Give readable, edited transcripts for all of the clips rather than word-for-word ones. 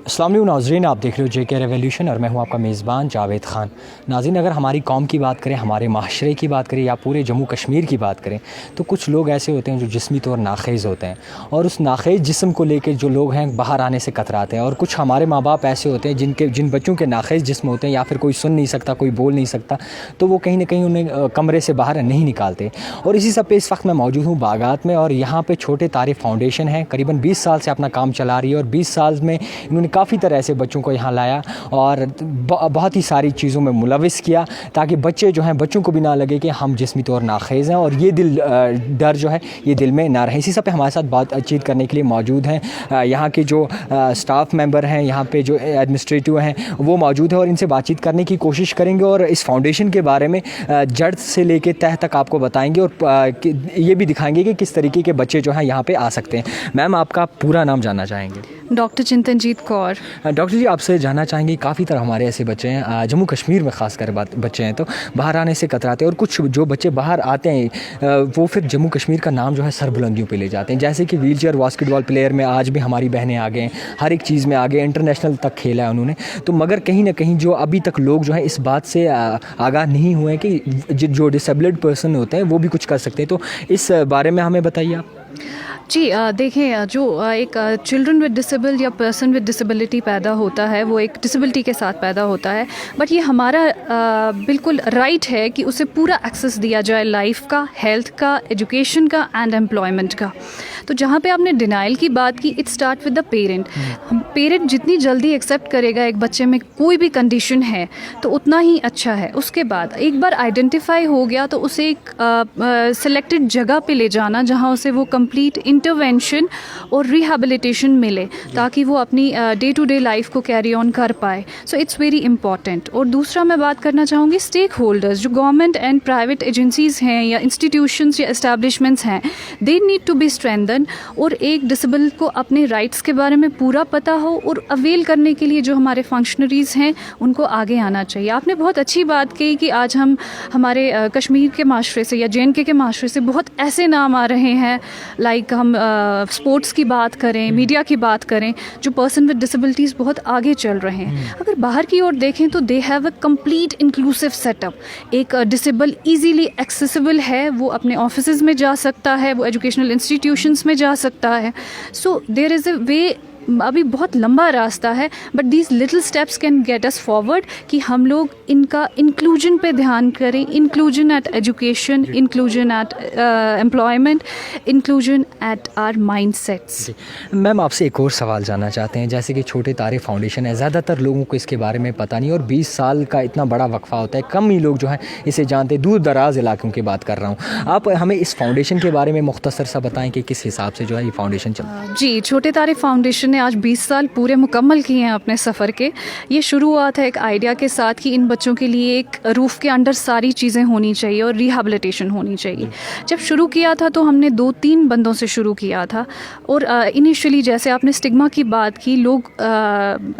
अस्सलाम वालेकुम नाज़रीन, आप देख रहे हो JK रेवोल्यूशन और मैं हूं आपका मेज़बान जावेद ख़ान। नाज़रीन, अगर हमारी कौम की बात करें, हमारे माशरे की बात करें या पूरे जम्मू कश्मीर की बात करें तो कुछ लोग ऐसे होते हैं जो जिस्मी तौर नाखेज़ होते हैं और उस नाखेज़ जिस्म को लेकर जो लोग हैं बाहर आने से कतराते हैं। और कुछ हमारे माँ बाप ऐसे होते हैं जिन बच्चों के नाखेज़ जिस्म होते हैं या फिर कोई सुन नहीं सकता, कोई बोल नहीं सकता, तो वो कहीं ना कहीं उन्हें कमरे से बाहर नहीं निकालते। और इसी सब पे इस वक्त मैं मौजूद हूँ बागात में और यहाँ पे छोटे तारे फाउंडेशन है, करीबन 20 साल से अपना काम चला रही है और 20 साल में इन्होंने काफ़ी तरह ऐसे बच्चों को यहाँ लाया और बहुत ही सारी चीज़ों में मुलविस किया ताकि बच्चे जो हैं, बच्चों को भी ना लगे कि हम जिस्मी तौर नाखेज़ हैं और ये डर जो है ये दिल में ना रहे। इसी सब पे हमारे साथ बातचीत करने के लिए मौजूद हैं यहाँ के जो स्टाफ मेंबर हैं, यहाँ पे जो एडमिनिस्ट्रेटिव हैं वो मौजूद है और इनसे बातचीत करने की कोशिश करेंगे और इस फाउंडेशन के बारे में जड़ से लेके तह तक आपको बताएंगे और ये भी दिखाएंगे कि किस तरीके के बच्चे जो हैं यहाँ पे आ सकते हैं। मैम, आपका पूरा नाम जानना चाहेंगे? डॉक्टर चिंतनजीत कौर। डॉक्टर जी, आपसे जानना चाहेंगे, काफ़ी तरह हमारे ऐसे बच्चे हैं जम्मू कश्मीर में ख़ासकर बच्चे हैं तो बाहर आने से कतराते हैं और कुछ जो बच्चे बाहर आते हैं वो फिर जम्मू कश्मीर का नाम जो है सरबुलंदियों पे ले जाते हैं। जैसे कि व्हील चेयर बास्केटबॉल प्लेयर में आज भी हमारी बहनें आ गए हैं, हर एक चीज़ में आगे, इंटरनेशनल तक खेला है उन्होंने। तो मगर कहीं ना कहीं जो अभी तक लोग जो है इस बात से आगाह नहीं हुए हैं कि जो डिसेबल्ड पर्सन होते हैं वो भी कुछ कर सकते हैं। तो इस बारे में हमें बताइए आप। जी, देखें, जो एक चिल्ड्रन विद डिसेबल या पर्सन विद डिसेबिलिटी पैदा होता है वो एक डिसेबिलिटी के साथ पैदा होता है, बट ये हमारा बिल्कुल राइट है कि उसे पूरा एक्सेस दिया जाए लाइफ का, हेल्थ का, एजुकेशन का एंड एम्प्लॉयमेंट का। तो जहाँ पे आपने डिनाइल की बात की, it start with the parent. Parent जितनी जल्दी एक्सेप्ट करेगा एक बच्चे में कोई भी कंडीशन है तो उतना ही अच्छा है। उसके बाद एक बार आइडेंटिफाई हो गया तो उसे एक सिलेक्टेड जगह पे ले जाना जहाँ उसे वो कंप्लीट इंटरवेंशन और रिहैबिलिटेशन मिले ताकि वो अपनी डे टू डे लाइफ को कैरी ऑन कर पाए। So it's very important. और दूसरा मैं बात करना चाहूँगी स्टेक होल्डर्स, जो गवर्नमेंट एंड प्राइवेट एजेंसीज़ हैं या इंस्टीट्यूशंस या एस्टैब्लिशमेंट्स हैं, they need to be strengthen और एक डिसेबल को अपने राइट्स के बारे में पूरा पता हो और अवेल करने के लिए जो हमारे फंक्शनरीज़ हैं उनको आगे आना चाहिए। आपने बहुत अच्छी बात कही कि आज हम हमारे कश्मीर के माशरे से या JNK के माशरे से बहुत ऐसे नाम आ रहे हैं, लाइक हम स्पोर्ट्स की बात करें, मीडिया की बात करें, जो पर्सन विद डिसेबिलिटीज़ बहुत आगे चल रहे हैं। अगर बाहर की ओर देखें तो they have a complete inclusive setup. एक डिसेबल इजीली एक्सेसिबल है, वो अपने ऑफिसेज में जा सकता है, वो एजुकेशनल इंस्टीट्यूशंस में जा सकता है। So there is a way. अभी बहुत लंबा रास्ता है, but these little steps can get us forward कि हम लोग इनका इंक्लूजन पे ध्यान करें। Inclusion at education, inclusion at employment, inclusion at our mindsets. Ma'am, आपसे एक और सवाल जानना चाहते हैं। जैसे कि छोटे तारे फाउंडेशन है, ज़्यादातर लोगों को इसके बारे में पता नहीं और 20 साल का इतना बड़ा वक्फा होता है, कम ही लोग जो हैं इसे जानते हैं। दूर दराज इलाकों की बात कर रहा हूँ। आप हमें इस फाउंडेशन के बारे में मुख्तसर सा बताएं कि किस हिसाब से जो है ये फाउंडेशन चलता है। जी, छोटे तारे फाउंडेशन आज 20 साल पूरे मुकम्मल किए हैं अपने सफ़र के। ये शुरू हुआ था एक आइडिया के साथ कि इन बच्चों के लिए एक रूफ़ के अंडर सारी चीज़ें होनी चाहिए और रिहैबिलिटेशन होनी चाहिए। जब शुरू किया था तो हमने 2-3 बंदों से शुरू किया था और इनिशियली जैसे आपने स्टिग्मा की बात की, लोग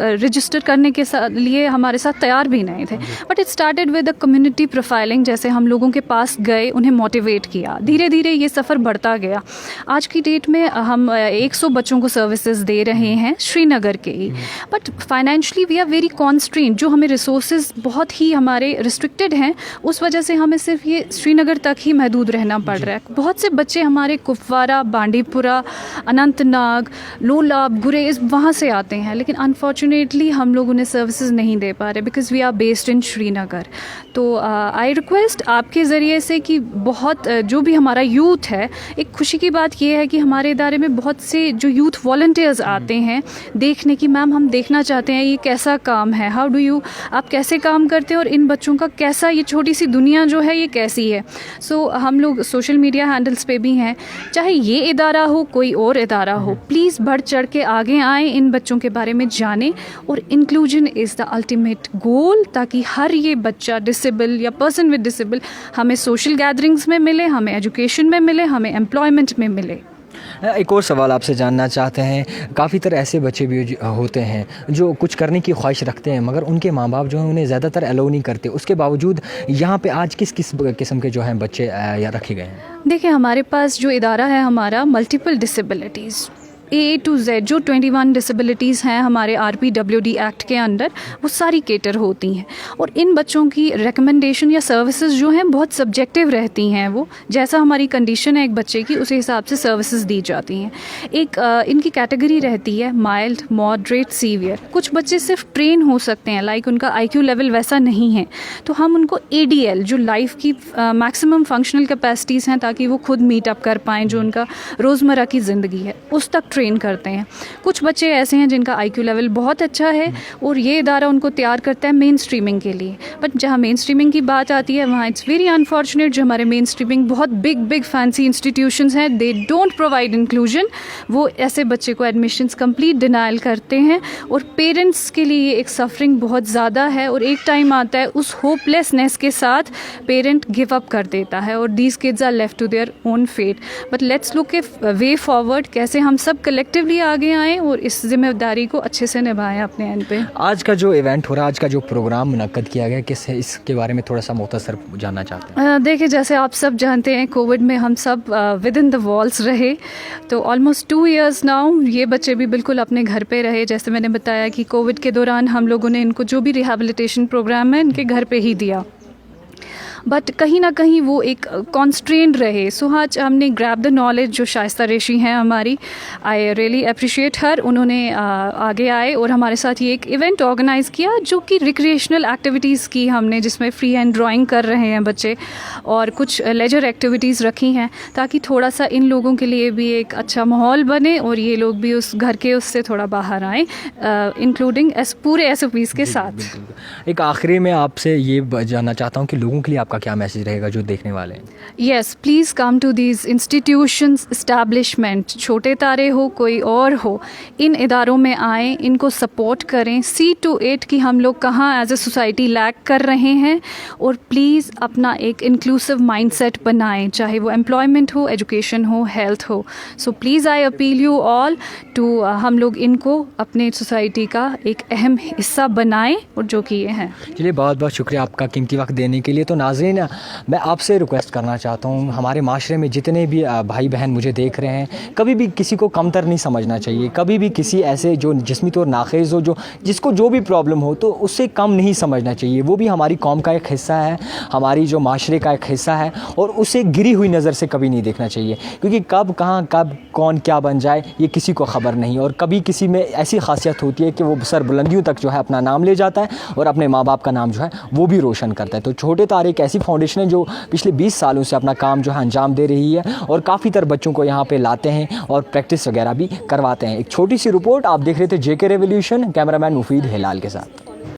रजिस्टर करने के लिए हमारे साथ तैयार भी नहीं थे, but it started with the community profiling. जैसे हम लोगों के पास गए, उन्हें मोटिवेट किया, धीरे धीरे ये सफ़र बढ़ता गया। आज की डेट में हम 100 बच्चों को सर्विसेज दे रहे हैं श्रीनगर के ही, but financially we are very constraint. जो हमें रिसोर्सेज बहुत ही हमारे रिस्ट्रिक्टेड हैं, उस वजह से हमें सिर्फ ये श्रीनगर तक ही महदूद रहना पड़ रहा है। बहुत से बच्चे हमारे कुपवारा, बांडीपुरा, अनंतनाग, लोलाब, गुरेज वहाँ से आते हैं, लेकिन अनफॉर्चुनेटली हम लोग उन्हें सर्विसेज नहीं दे पा रहे because we are based in Srinagar. तो आई रिक्वेस्ट आपके ज़रिए से कि बहुत जो भी हमारा यूथ है, एक खुशी की बात यह है कि हमारे इदारे में बहुत से जो यूथ वॉलंटियर्स आते हैं देखने की, मैम हम देखना चाहते हैं ये कैसा काम है, हाउ डू यू, आप कैसे काम करते हैं और इन बच्चों का कैसा, ये छोटी सी दुनिया जो है ये कैसी है। सो हम लोग सोशल मीडिया हैंडल्स पे भी हैं, चाहे ये इदारा हो कोई और इदारा हो, प्लीज़ बढ़ चढ़ के आगे आएँ, इन बच्चों के बारे में जानें और inclusion is the ultimate goal, ताकि हर ये बच्चा डिसेबल या पर्सन विद डिसेबल हमें सोशल गैदरिंग्स में मिले, हमें एजुकेशन में मिले, हमें एम्प्लॉयमेंट में मिले। एक और सवाल आपसे जानना चाहते हैं। काफ़ी तरह ऐसे बच्चे भी होते हैं जो कुछ करने की ख्वाहिश रखते हैं मगर उनके माँ बाप जो हैं उन्हें ज़्यादातर अलाउ नहीं करते। उसके बावजूद यहाँ पे आज किस किस किस्म के जो हैं बच्चे या रखे गए हैं? देखिए, हमारे पास जो इदारा है हमारा, multiple disabilities A to Z जो 21 डिसेबिलिटीज़ हैं हमारे RPWD एक्ट के अंदर, वो सारी केटर होती हैं। और इन बच्चों की रिकमेंडेशन या सर्विसेज जो हैं बहुत सब्जेक्टिव रहती हैं। वो जैसा हमारी कंडीशन है एक बच्चे की, उसी हिसाब से सर्विसेज दी जाती हैं। एक इनकी कैटेगरी रहती है माइल्ड, मॉडरेट, सीवियर। कुछ बच्चे सिर्फ ट्रेन हो सकते हैं, लाइक उनका IQ लेवल वैसा नहीं है, तो हम उनको ADL जो लाइफ की मैक्सिमम फंक्शनल कैपेसिटीज़ हैं, ताकि वो खुद मीट अप कर पाएँ जो उनका रोज़मर्रा की ज़िंदगी है, उस तक ट्रेन करते हैं। कुछ बच्चे ऐसे हैं जिनका IQ लेवल बहुत अच्छा है और ये इदारा उनको तैयार करता है मेन स्ट्रीमिंग के लिए। बट जहाँ मेन स्ट्रीमिंग की बात आती है वहाँ इट्स वेरी अनफॉर्चुनेट, जो हमारे मेन स्ट्रीमिंग बहुत बिग फैंसी इंस्टीट्यूशंस हैं, दे डोंट प्रोवाइड इंक्लूजन। वो ऐसे बच्चे को एडमिशन्स कंप्लीट डिनाइल करते हैं और पेरेंट्स के लिए एक सफरिंग बहुत ज़्यादा है। और एक टाइम आता है उस होपलेसनेस के साथ पेरेंट गिव अप कर देता है और these kids are left to their own fate. But let's look a way forward, कैसे हम सब कलेक्टिवली आगे आएँ और इस जिम्मेदारी को अच्छे से निभाएं अपने एंड पे। आज का जो इवेंट हो रहा है, आज का जो प्रोग्राम मुनक्कद किया गया, किस इसके बारे में थोड़ा सा मुख्तसर जानना चाहते हैं? देखिए, जैसे आप सब जानते हैं कोविड में हम सब विद इन द वॉल्स रहे, तो ऑलमोस्ट 2 years नाउ ये बच्चे भी बिल्कुल अपने घर पे रहे। जैसे मैंने बताया कि कोविड के दौरान हम लोगों ने इनको जो भी रिहैबिलिटेशन प्रोग्राम है इनके घर पे ही दिया, बट कहीं ना कहीं वो एक कॉन्स्ट्रेंड रहे। सो आज हमने ग्रैब द नॉलेज, जो शाइस्ता रेशी हैं हमारी, आई रियली अप्रिशिएट हर, उन्होंने आगे आए और हमारे साथ ये एक इवेंट ऑर्गेनाइज़ किया जो कि रिक्रिएशनल एक्टिविटीज़ की हमने, जिसमें फ्री हैंड ड्राइंग कर रहे हैं बच्चे और कुछ लेजर एक्टिविटीज़ रखी हैं, ताकि थोड़ा सा इन लोगों के लिए भी एक अच्छा माहौल बने और ये लोग भी उस घर के उससे थोड़ा बाहर आएँ, इंक्लूडिंग पूरे SOPs के साथ। एक आखिरी में आपसे ये जानना चाहता हूँ कि लोगों के लिए आपका क्या मैसेज रहेगा जो देखने वाले हैं? Yes, please come to these institutions, establishment, छोटे तारे हो कोई और हो, इन इदारों में आएँ, इनको सपोर्ट करें। See to it कि हम लोग कहाँ एज ए सोसाइटी लैक कर रहे हैं, और प्लीज़ अपना एक इंक्लूसिव माइंडसेट बनाएं, चाहे वो एम्प्लॉयमेंट हो, एजुकेशन हो, हेल्थ हो। So please I appeal you all to हम लोग इनको अपने सोसाइटी का एक अहम हिस्सा बनाएं, और जो कि ये हैं। चलिए, बहुत बहुत शुक्रिया आपका कीमती वक्त देने के लिए। तो नाज़रीन, मैं आपसे रिक्वेस्ट करना चाहता हूँ, हमारे माशरे में जितने भी भाई बहन मुझे देख रहे हैं, कभी भी किसी को कमतर नहीं समझना चाहिए। कभी भी किसी ऐसे जो जिस्मी तौर नाखेज़ हो, जिसको जो भी प्रॉब्लम हो, तो उससे कम नहीं समझना चाहिए। वो भी हमारी कौम का एक हिस्सा है, हमारी जो माशरे का एक हिस्सा है, और उसे गिरी हुई नज़र से कभी नहीं देखना चाहिए, क्योंकि कब कहाँ कब कौन क्या बन जाए ये किसी को ख़बर नहीं। और कभी किसी में ऐसी खासियत होती है कि वो सर बुलंदियों तक जो है अपना नाम ले जाता है और अपने माँ बाप का नाम जो है वो भी रोशन करता है। तो छोटे तारे एक ऐसी फाउंडेशन है जो पिछले 20 सालों से अपना काम जो है अंजाम दे रही है, और काफ़ी तरह बच्चों को यहाँ पे लाते हैं और प्रैक्टिस वगैरह भी करवाते हैं। एक छोटी सी रिपोर्ट, आप देख रहे थे JK रेवोल्यूशन, कैमरामैन मुफीद हिलाल के साथ।